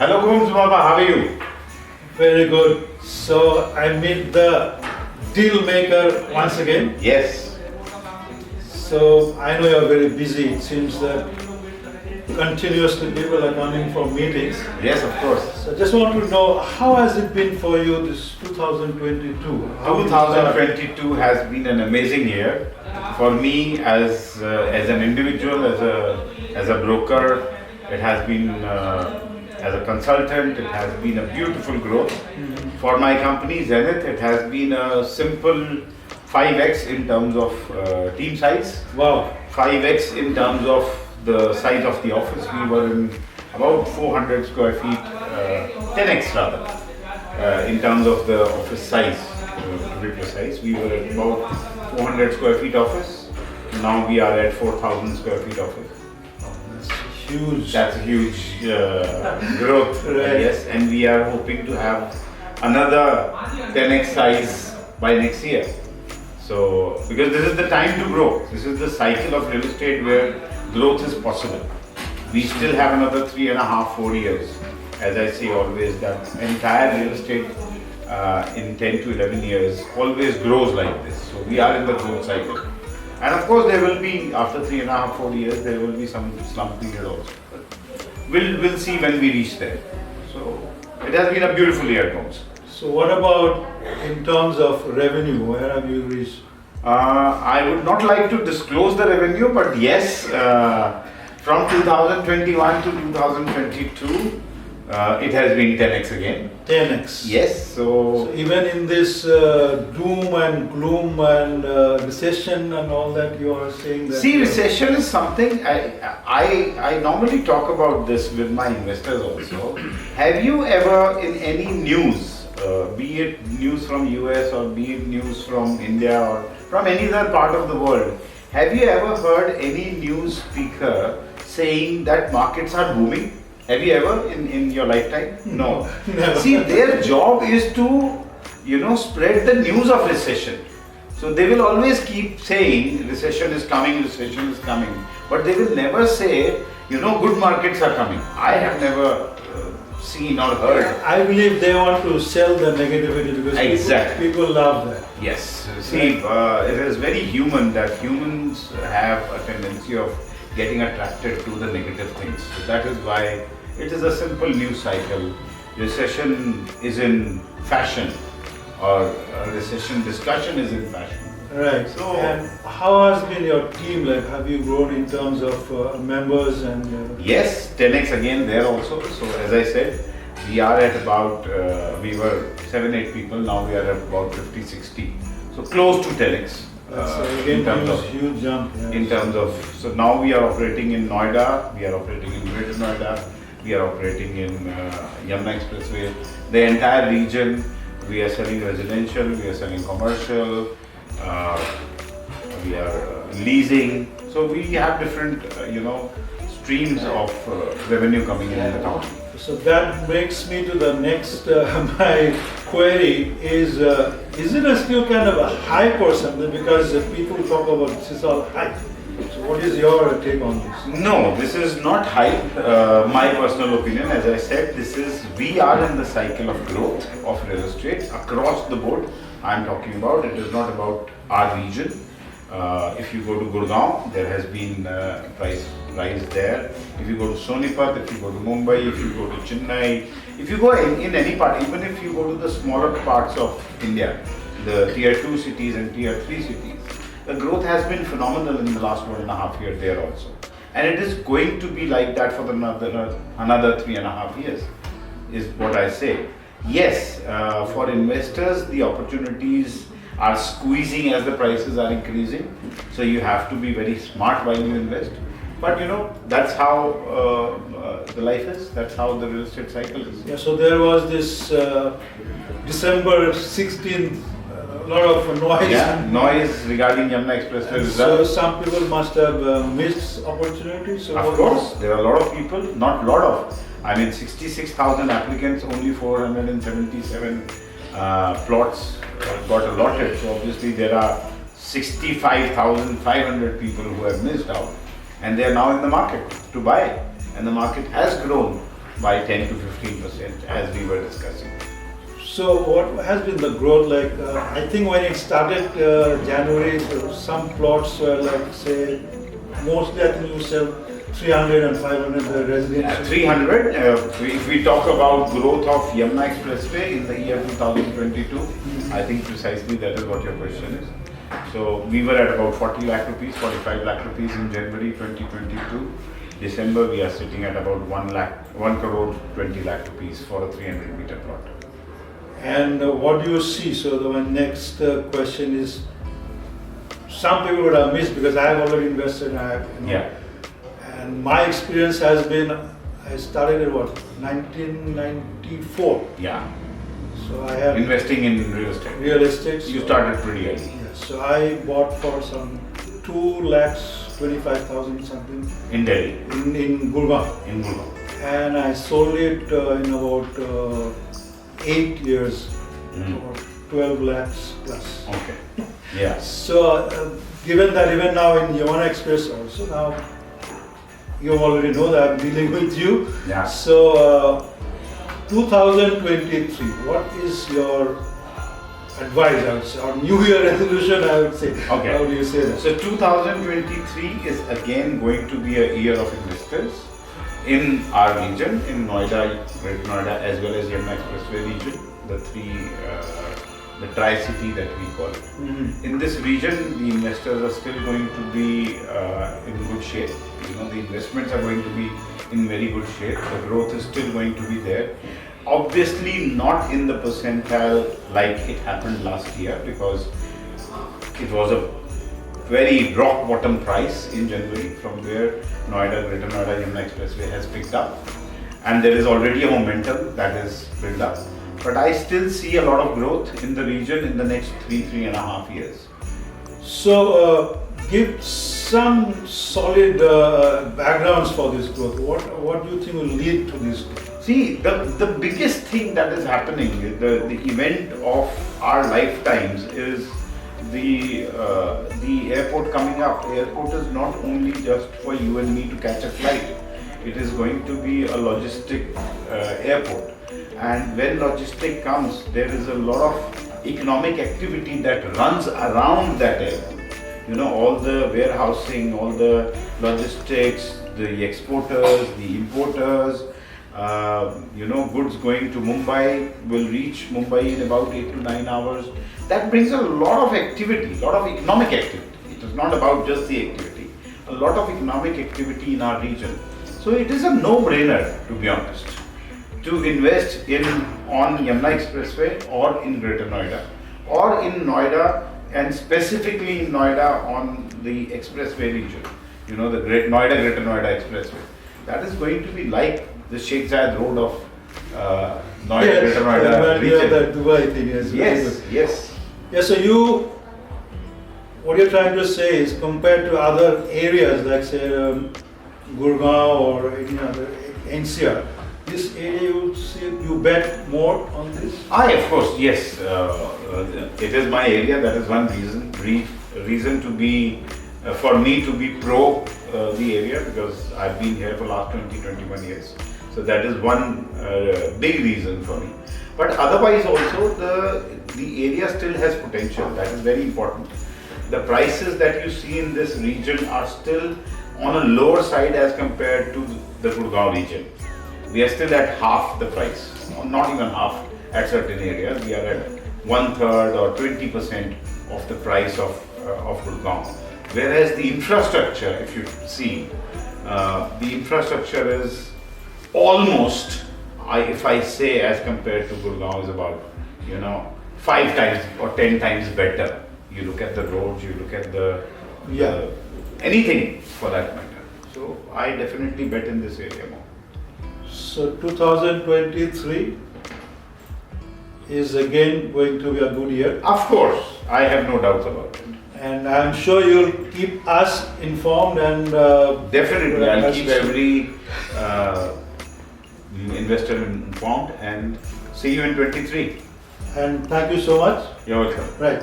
Hello Gomes Baba, how are you? Very good. So I meet the deal maker once again. Yes. So I know you're very busy. It seems that continuously people are coming for meetings. Yes, of course. So just want to know how has it been for you this 2022? How did you start? 2022 has been an amazing year for me as an individual, as a broker. It has been as a consultant. It has been a beautiful growth. For my company Zenith, it has been a simple 5x in terms of team size. Wow. 5x in terms of the size of the office. We were in about 400 square feet, 10x rather, in terms of the office size, to be precise. We were at about 400 square feet office. Now we are at 4,000 square feet office. That's huge. That's a huge growth, Right. yes, and we are hoping to have another 10x size by next year. So, because this is the time to grow. This is the cycle of real estate where growth is possible. We still have another 3.5, 4 years. As I say always, that entire real estate in 10 to 11 years always grows like this. So we are in the growth cycle. And of course there will be, after 3.5, 4 years, there will be some slump period also. But we'll see when we reach there. So it has been a beautiful year, Gomes. So what about in terms of revenue? Where have you reached? I would not like to disclose the revenue, but yes, from 2021 to 2022, it has been 10x again. 10x. Yes, So even in this doom and gloom and recession and all that, you are saying that. see, recession is something I normally talk about this with my investors also. Have you ever in any news, be it news from US or be it news from India or from any other part of the world, have you ever heard any news speaker saying that markets are booming? Have you ever in your lifetime? No. Never. See, their job is to, spread the news of recession. So they will always keep saying recession is coming, but they will never say, good markets are coming. I have never seen or heard. I believe they want to sell the negativity because Exactly. people love that. Yes, see, it is very human that humans have a tendency of getting attracted to the negative things. So that is why it is a simple news cycle. Recession is in fashion, or recession discussion is in fashion. Right. So- and how has been your team? Like, have you grown in terms of members and? Yes, 10x again there also. So as I said, we are at about, we were 7-8 people, now we are at about 50-60. So close to 10x. That's again in terms of huge jump. Yeah. in terms of, so now we are operating in Noida, we are operating in Greater Noida, we are operating in Yamuna Expressway, the entire region. We are selling residential, we are selling commercial, we are leasing. So we have different, streams of revenue coming in the company. So that brings me to the next, my query is it still kind of a hype or something? Because people talk about this is all hype. So what is your take on this? No, this is not hype. My personal opinion, as I said, we are in the cycle of growth of real estate across the board. I'm talking about, it is not about our region. If you go to Gurgaon, there has been price rise there. If you go to Sonipat, if you go to Mumbai, if you go to Chennai, if you go in any part, even if you go to the smaller parts of India, the tier 2 cities and tier 3 cities, the growth has been phenomenal in the last 1.5 years there also. And it is going to be like that for another 3.5 years, is what I say. Yes, for investors, the opportunities are squeezing as the prices are increasing. So you have to be very smart while you invest. But that's how the life is. That's how the real estate cycle is. Yeah, so there was this December 16th, a lot of noise. Yeah, noise regarding Yamuna Expressway So results. some people must have missed opportunities. So Of what course, there are a lot of people, not lot of. 66,000 applicants, only 477 plots got allotted. So obviously there are 65,500 people who have missed out, and they are now in the market to buy. And the market has grown by 10 to 15% as we were discussing. So what has been the growth like? I think when it started January, so some plots were like say, mostly I think you sell 300 and 500 residential. 300, if we talk about growth of Yamuna Expressway in the year 2022, I think precisely that is what your question is. So we were at about 40 lakh rupees, 45 lakh rupees in January 2022. December we are sitting at about 1 crore 20 lakh rupees for a 300 meter plot. And what do you see? So the next question is, some people would have missed because I have already invested. Yeah. And my experience has been, I started at what, 1994. Yeah. So I have Investing in real estate. real estate. You started pretty early. Yes. So I bought for some 2,25,000 something In Delhi. in Gurgaon. In Gurgaon. And I sold it in about 8 years for 12 lakhs plus. Okay. Yeah. So, given that even now in Yamuna Express also, now you already know that I'm dealing with you. Yeah. So, 2023, what is your advice, I would say, or New Year resolution, I would say? Okay. How do you say that? So 2023 is again going to be a year of investors in our region, in Noida, Greater Noida, as well as Yamuna Expressway region, the Tri-City that we call it. In this region, the investors are still going to be in good shape. You know, the investments are going to be in very good shape. The growth is still going to be there. Obviously, not in the percentile like it happened last year, because it was a very rock bottom price in January, from where Noida, Greater Noida, Yamuna Expressway has picked up, and there is already a momentum that is built up. But I still see a lot of growth in the region in the next 3.5 years. So, give some solid backgrounds for this growth. What do you think will lead to this growth? See, the biggest thing that is happening, the event of our lifetimes is the airport coming up. Airport is not only just for you and me to catch a flight. It is going to be a logistic airport. And when logistic comes, there is a lot of economic activity that runs around that airport. You know, all the warehousing, all the logistics, the exporters, the importers, goods going to Mumbai will reach Mumbai in about 8 to 9 hours. That brings a lot of activity, a lot of economic activity. It is not about just the activity. A lot of economic activity in our region. So it is a no-brainer, to be honest, to invest on Yamuna Expressway or in Greater Noida, or in Noida, and specifically in Noida on the expressway region. You know, the Greater Noida Expressway. That is going to be like the Sheikh Zayed Road of Noida, Greater Noida region. The Dubai thing is Yes. Yeah, so what you're trying to say is, compared to other areas like say Gurgaon or any other NCR, this area you bet more on this? Of course, yes. It is my area. That is one reason to be, for me to be pro the area, because I've been here for last 21 years. So that is one big reason for me. But otherwise also the area still has potential. That is very important. The prices that you see in this region are still on a lower side as compared to the Gurgaon region. We are still at half the price, or not even half at certain areas. We are at 1/3 or 20% of the price of Gurgaon. Whereas the infrastructure, if you see, the infrastructure is almost, if I say as compared to Gurgaon, is about 5 times or 10 times better. You look at the roads, you look at anything for that matter. So I definitely bet in this area more. So 2023 is again going to be a good year. Of course, I have no doubts about it. And I'm sure you'll keep us informed and Definitely, I'll keep every investor informed, and see you in 23. And thank you so much. You're welcome. Right.